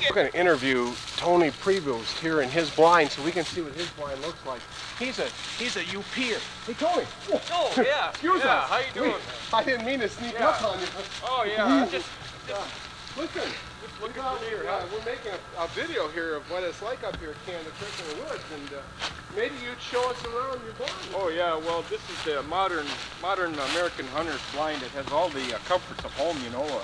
We're going to interview Tony Prevost here in his blind so we can see what his blind looks like. He's a UPer. Hey, Tony. Oh, yeah. Excuse us. How you doing? I didn't mean to sneak up on you. Oh, yeah. Listen, looking out here. we're making a video here of what it's like up here at Canada Creek in the woods, and maybe you'd show us around your blind. Oh, yeah. Well, this is the modern American hunter's blind. It has all the comforts of home, you know.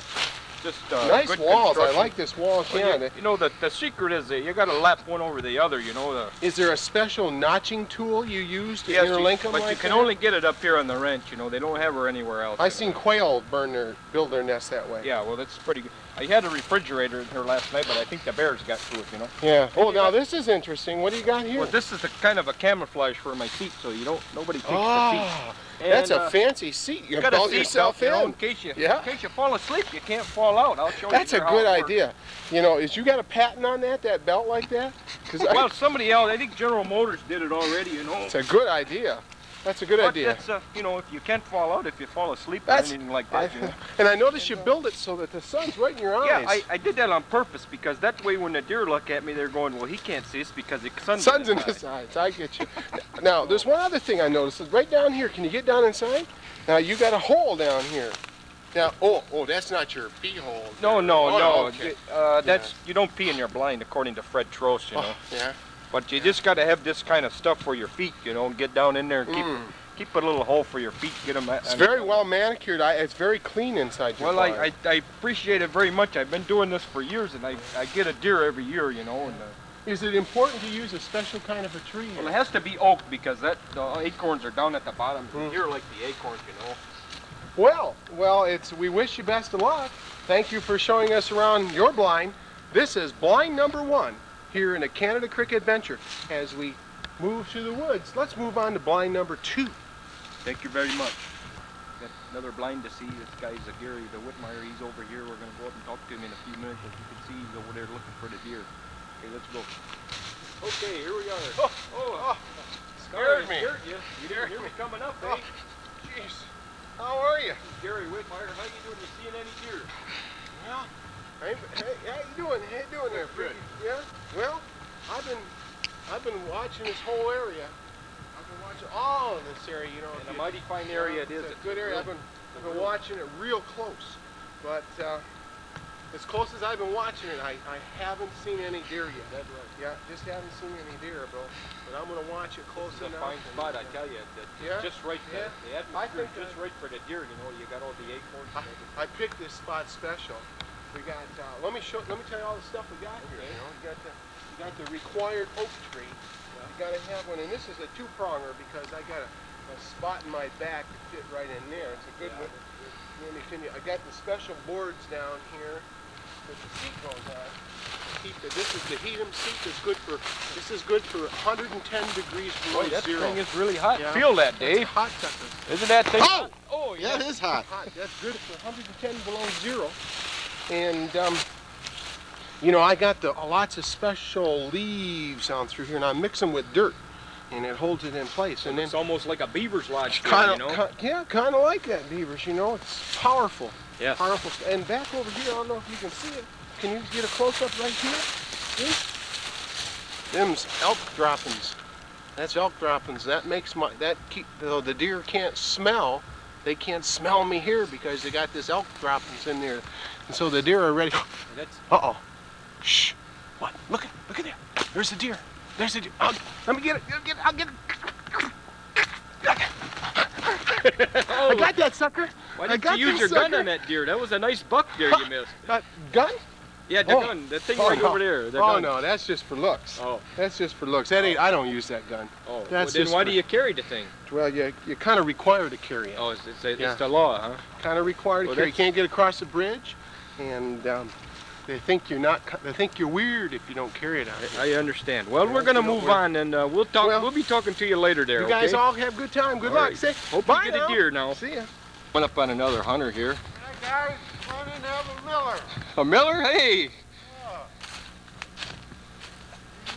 Nice good walls. I construction. like this wall. Well, you know, the secret is that you got to lap one over the other, you know. Is there a special notching tool you use to Yes, interlink them but like you can that? only get it up here on the wrench, you know. They don't have her anywhere else. I've seen quail build their nest that way. Yeah, well, that's pretty good. I had a refrigerator in here last night, but I think the bears got to it, you know. Yeah. Oh, now this is interesting. What do you got here? Well, this is a kind of a camouflage for my feet, so nobody takes the feet. That's a fancy seat. You got built a seat yourself belt, in. in case you fall asleep, you can't fall out. I'll show you. That's a how good it works. idea. You know, is you got a patent on that belt like that? Well, somebody else, I think General Motors did it already, you know. It's a good idea. That's a good idea. That's, you know, if you can't fall out, if you fall asleep or anything like that, you know. And I noticed you build it so that the sun's right in your eyes. Yeah, I did that on purpose because that way when the deer look at me, they're going, well, he can't see us because the sun's in his eyes. I get you. Now, there's one other thing I noticed. Right down here, can you get down inside? Now, you got a hole down here. Now, oh, that's not your pee hole. No. Okay. That's you don't pee in your blind, according to Fred Trost, you know. Yeah. But you just got to have this kind of stuff for your feet, you know, and get down in there and keep a little hole for your feet, get them. It's very well manicured. It's very clean inside your blind. Well, I appreciate it very much. I've been doing this for years, and I get a deer every year, you know. And is it important to use a special kind of a tree? Well, it has to be oak because the acorns are down at the bottom. The deer like the acorns, you know. Well, we wish you best of luck. Thank you for showing us around your blind. This is blind number 1 here in a Canada Creek adventure. As we move through the woods, let's move on to blind number 2. Thank you very much. Got another blind to see. This guy's Gary the Whitmire. He's over here. We're going to go up and talk to him in a few minutes. As you can see, he's over there looking for the deer. Okay, let's go. Okay, here we are. Scared me. You didn't hear me coming up, eh? Jeez. How are you? Gary Whitmire. How you doing? You seeing any deer? Well, hey, how you doing? How you doing there, Fred? Yeah. Well, I've been watching this whole area. I've been watching all of this area. You know, and a mighty fine area it is. It's a good area. I've been watching it real close, but as close as I've been watching it, I haven't seen any deer yet. That's right. Yeah, just haven't seen any deer, bro. But I'm gonna watch it close enough. It's a fine spot, I tell you. Just right for the atmosphere. Just right for the deer. You know, you got all the acorns. I picked this spot special. We got. Let me tell you all the stuff we got here. You know, you got the required oak tree. You got to have one, and this is a 2-pronger because I got a spot in my back to fit right in there. It's a good one. I got the special boards down here that the seat goes on. This is the Heatum seat. This is good for 110 degrees below that zero. thing is really hot. Yeah. Feel that, Dave. It's hot, Tucker. Isn't that thing hot? Oh, yeah, it is hot. That's good for 110 below zero. And you know, I got lots of special leaves down through here, and I mix them with dirt, and it holds it in place. And it's almost like a beaver's lodge, kind of, you know? Yeah, kind of like that, beavers. You know, it's powerful. Yes. Powerful. And back over here, I don't know if you can see it. Can you get a close-up right here? See? Them's elk droppings. That's elk droppings. That makes though the deer can't smell. They can't smell me here because they got this elk droppings in there, and so the deer are ready. Uh-oh. Shh. What? Look at there. There's the deer. There's the deer. Let me get it. I'll get it. I got that sucker. Why didn't you use your gun on that deer? That was a nice buck deer you missed. Gun? Yeah, the gun. The thing right over there. No, that's just for looks. Oh. That's just for looks. I don't use that gun. Oh. Then why do you carry the thing? Well, you're kind of required to carry it. Oh, it's the law, huh? Kind of required to carry. You can't get across the bridge, and they think you're weird if you don't carry it out. I understand. Well, we're gonna move on, and we'll talk. We'll be talking to you later there. You guys all have a good time. Good luck. Say hope bye you get a deer now. See ya. Went up on another hunter here. Hey guys, running out of Miller. A Miller? Hey.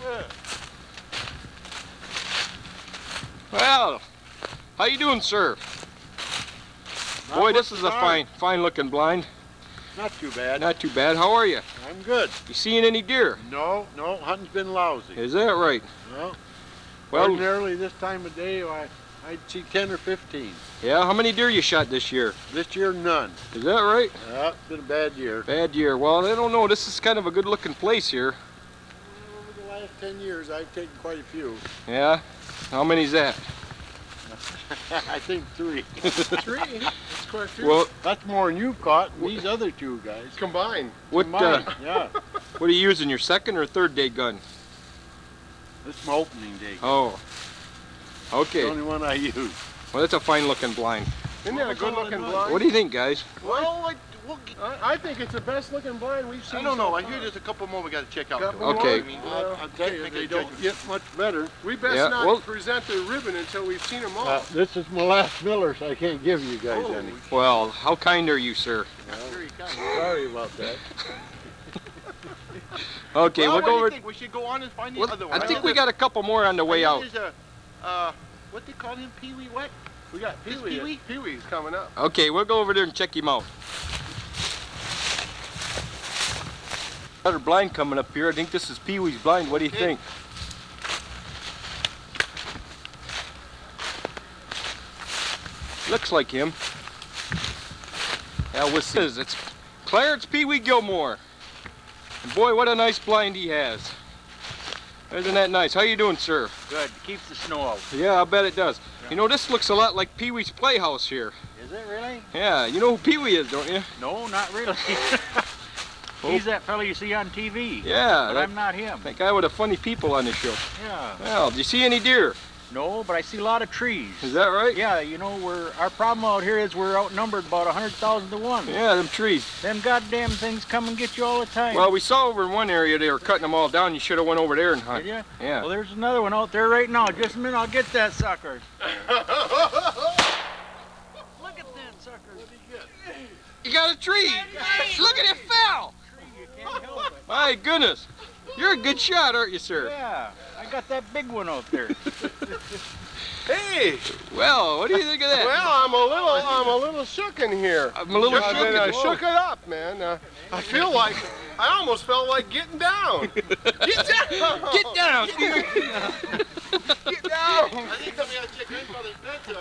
Yeah. Well, how you doing, sir? Boy, this is a fine looking blind. Not too bad. Not too bad. How are you? I'm good. You seeing any deer? No, hunting's been lousy. Is that right? Well, Well, ordinarily this time of day, I'd see 10 or 15. yeah, how many deer you shot this year? This year, none. Is that right? It's been a bad year. Bad year. Well, I don't know. This is kind of a good looking place here. Over the last 10 years, I've taken quite a few. Yeah? How many's that? I think 3. 3. That's quite a few. Well, That's more than you've caught, and these other 2 guys. Combined. what Mine, yeah. what are you using, your second or third day gun? This is my opening day. Oh. The Okay. only one I use. Well, that's a fine looking blind. Isn't that a good looking blind? What do you think, guys? Well, I think it's the best looking blind we've seen. I don't know. so I far. hear there's a couple more we got to check out. Couple though. Okay. more? I mean, Well, I'll tell you, they don't get much better. we best Yeah, not well- present the ribbon until we've seen them all. This is my last Miller, so I can't give you guys Oh, any. Well, how kind are you, sir? Sorry about that. Okay, Well, we'll what go do over. you think? We should go on and find the Well, other I one. think we got a couple more on the way out. There's what they call him? Pee-wee what? We got This Pee-wee. Pee-wee? Pee-wee's coming up. Okay, we'll go over there and check him out. Another blind coming up here. I think this is Pee-wee's blind. What do you think? Looks like him. Yeah, what's this? It's Clarence Pee-wee Gilmore. And boy, what a nice blind he has. Isn't that nice? How you doing, sir? Good. Keeps the snow out. Yeah, I bet it does. You know, this looks a lot like Pee-wee's Playhouse here. Is it really? Yeah, you know who Pee-wee is, don't you? No, not really. He's that fella you see on TV. Yeah, But that, I'm not him. that guy with the funny people on the show. Yeah. Well, do you see any deer? No, but I see a lot of trees. Is that right? Yeah, you know, our problem out here is we're outnumbered about 100,000 to 1. Yeah, them trees. Them goddamn things come and get you all the time. Well, we saw over in one area they were cutting them all down. You should have went over there and hunt. Did you? Yeah. Well, there's another one out there right now. Just a minute, I'll get that sucker. Look at that sucker. You got a tree. Look at it fell. You can't help it. My goodness. You're a good shot, aren't you, sir? Yeah, I got that big one out there. Hey, Well, what do you think of that? well, I'm a little shook in here. I'm a little I mean, shook. I shook it up, man. I feel like I almost felt like getting down. Get down. Get down. Get down. I think somebody got to check grandfather's pencil.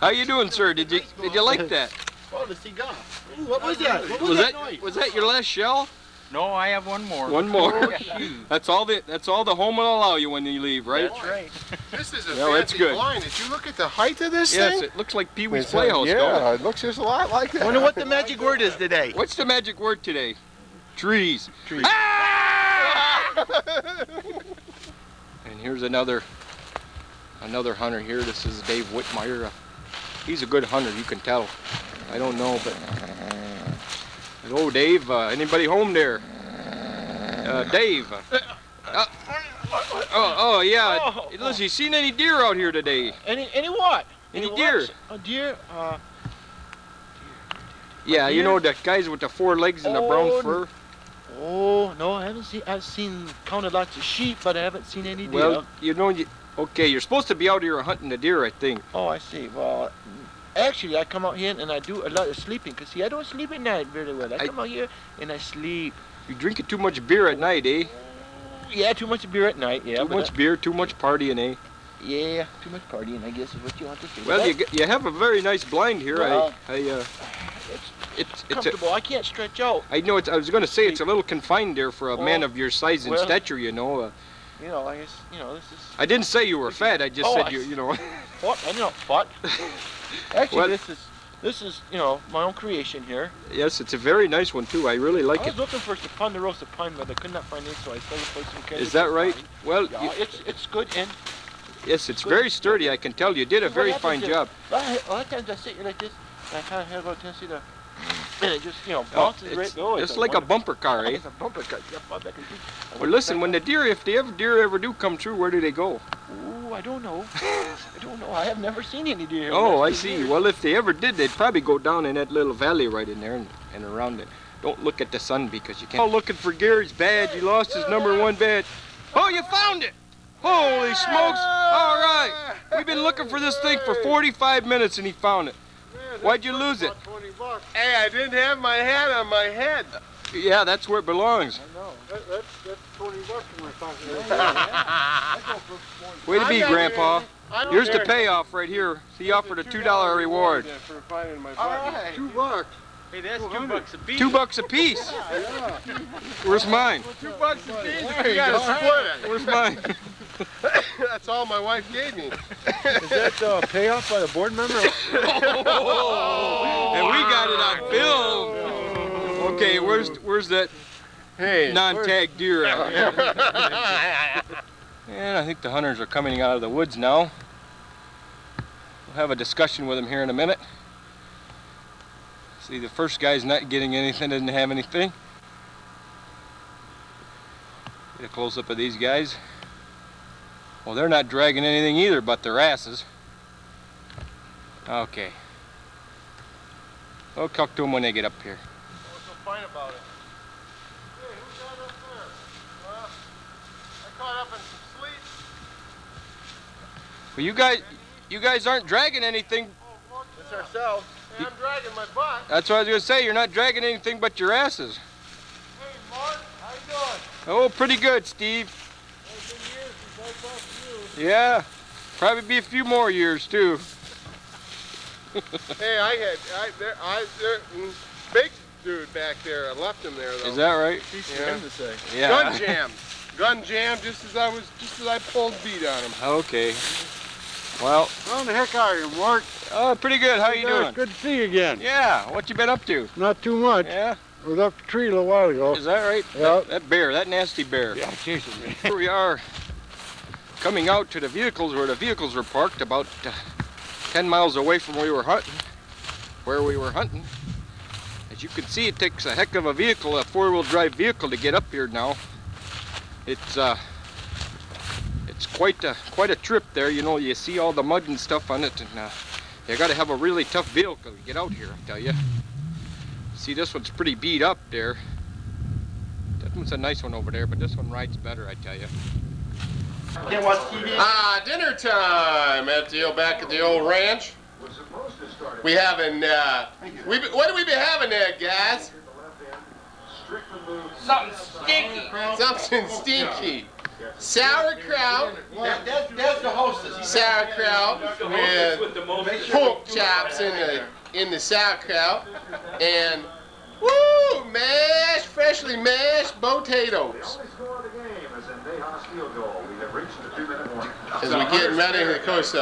How you doing, sir? Did you like that? Oh, the cigar. Ooh, what was that? What was, Was that that noise? was that your last shell? No, I have one more. One more. Oh, shoot. That's all the home will allow you when you leave, right? That's right. This is a No, it's fancy good. blind. Did you look at the height of this Yes, thing? it looks like Pee-wee's It's, Playhouse. don't it? Yeah, it looks just a lot like that. Wonder what the magic word is today. What's the magic word today? Trees. Ah! And here's another hunter here. This is Dave Whitmire. He's a good hunter, you can tell. I don't know, but hello, Dave. Anybody home there? Dave. Oh, yeah. Oh. Listen, you seen any deer out here today? Any what? Any deer? what? A deer? Yeah, you know the guys with the 4 legs and the brown Oh, fur. Oh no, I haven't seen. I've seen counted lots of sheep, but I haven't seen any deer. Well, you know, okay, you're supposed to be out here hunting the deer, I think. Oh, I see. Well, actually, I come out here and I do a lot of sleeping. Cause see, I don't sleep at night very well. I come out here and I sleep. You're drinking too much beer at night, eh? Yeah, too much beer at night. Yeah, Too but much beer, too much partying, eh? yeah, too much partying. I guess is what you want to say. Well, But you have a very nice blind here. Well, It's comfortable. I can't stretch out. I know. I was going to say it's a little confined there for a man of your size and well, stature. You know. You know, I guess this is. I didn't say you were fat. I just Oh, said I you know. What? I'm not fat. Actually, Well- this is my own creation here. Yes, it's a very nice one too. I really like I was it. looking for some Ponderosa pine, but I could not find it, so I settled for some Kansas Is that right? pine. Well, Yeah, it's good and. yes, it's very sturdy. I can tell you did a very fine job. A lot of times I sit here like this, and I kind of have a tendency to, and it just bounces right. It's like a bumper car, eh? It's a bumper cut. Yeah, fall back and shoot. Well, listen, when the deer, if the deer ever do come true, where do they go? Ooh, I don't know. I don't know. I have never seen any deer. Oh, I see. Well, if they ever did, they'd probably go down in that little valley right in there and around it. Don't look at the sun because you can't. Oh, looking for Gary's badge. He lost his #1 badge. Oh, you found it! Holy smokes! All right. We've been looking for this thing for 45 minutes and he found it. Why'd you lose it? About 20 bucks. Hey, I didn't have my hat on my head. Yeah, that's where it belongs. I know. That's 20 bucks in my pocket. Way to be, Grandpa. I don't Here's the care. payoff right here. He offered a $2 reward. For finding my All button. right. $2. Hey, that's $2 a piece. $2 a piece. Yeah. Where's mine? $2 a piece. There You you gotta go. split it. Where's mine? That's all my wife gave me. Is that payoff by the board member? And we got it on film. Okay, where's that Hey. non-tag deer at? And I think the hunters are coming out of the woods now. We'll have a discussion with them here in a minute. See, the first guy's not getting anything, doesn't have anything. Get a close-up of these guys. Well, they're not dragging anything either but their asses. Okay. I'll talk to them when they get up here. What's so fine about it? Hey, who's that up there? I caught up in some sleep. Well, you guys aren't dragging anything. It's ourselves. Hey, I'm dragging my butt. That's what I was going to say. You're not dragging anything but your asses. Hey, Mark, how you doing? Oh, pretty good, Steve. It's been years since I talked to you. Yeah. Probably be a few more years, too. Hey, big dude back there. I left him there though. Is that right? Yeah. to say. Yeah. Gun jam. Just as I pulled beat on him. Okay. Well, How the heck are you, Mark? pretty good. How you Yeah, doing? Good to see you again. Yeah. What you been up to? Not too much. Yeah. I was up the tree a little while ago. Is that right? Yeah. That bear, that nasty bear. Yeah, chasing me. Here we are, coming out to the vehicles where the vehicles were parked, about 10 miles away from where we were hunting. As you can see, it takes a heck of a vehicle, a four-wheel drive vehicle, to get up here now. It's quite a trip there. You know, you see all the mud and stuff on it, and you got to have a really tough vehicle to get out here, I tell you. See, this one's pretty beat up there. That one's a nice one over there, but this one rides better, I tell you. Dinner time back at the old ranch. We having what do we be having there, guys? Something stinky. Something stinky. Sauerkraut. That's the hostess. Sauerkraut with pork chops in the sauerkraut, and woo, freshly mashed potatoes. As we getting ready, of course,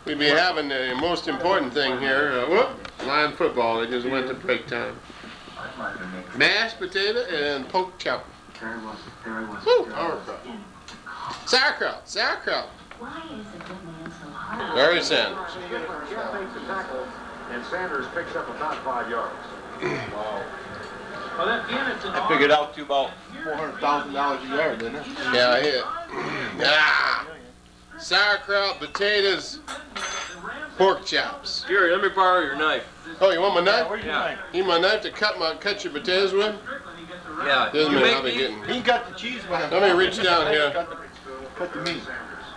we'd be having the most important thing here. Lion football. They just went to break time. Mashed potato and pork chop. Woo, sauerkraut. Barry Sanders. And Sanders picks up about 5 yards. I figured out to about $400,000 a yard, didn't it? Yeah, I hit. Sauerkraut, potatoes, pork chops. Gary, let me borrow your knife. Oh, you want my knife? Yeah. You need my knife to cut your potatoes with? Yeah. Doesn't mean I'll be getting. He got the cheese with him. Let me reach down here. Cut the meat.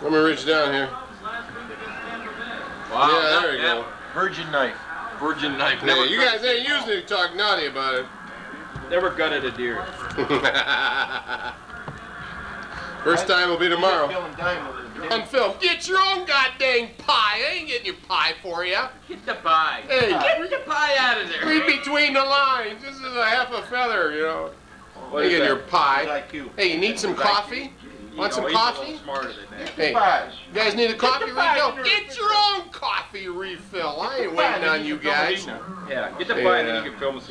Let me reach down here. Wow, Yeah, there you go. Virgin knife. Virgin knife. Yeah, you guys ain't using it to talk naughty about it. Never gutted a deer. First time will be tomorrow. Killing dime with it. On film. Get your own goddamn pie. I ain't getting your pie for you. Get the pie. Hey, Get the pie out of there. read between the lines. This is a half a feather, you know. You get your pie. IQ. Hey, you need some coffee? Want some coffee? Smarter than that. Hey, you guys need a coffee refill? Get your own coffee refill. I ain't waiting on you guys. Yeah, get the pie and then you can film us.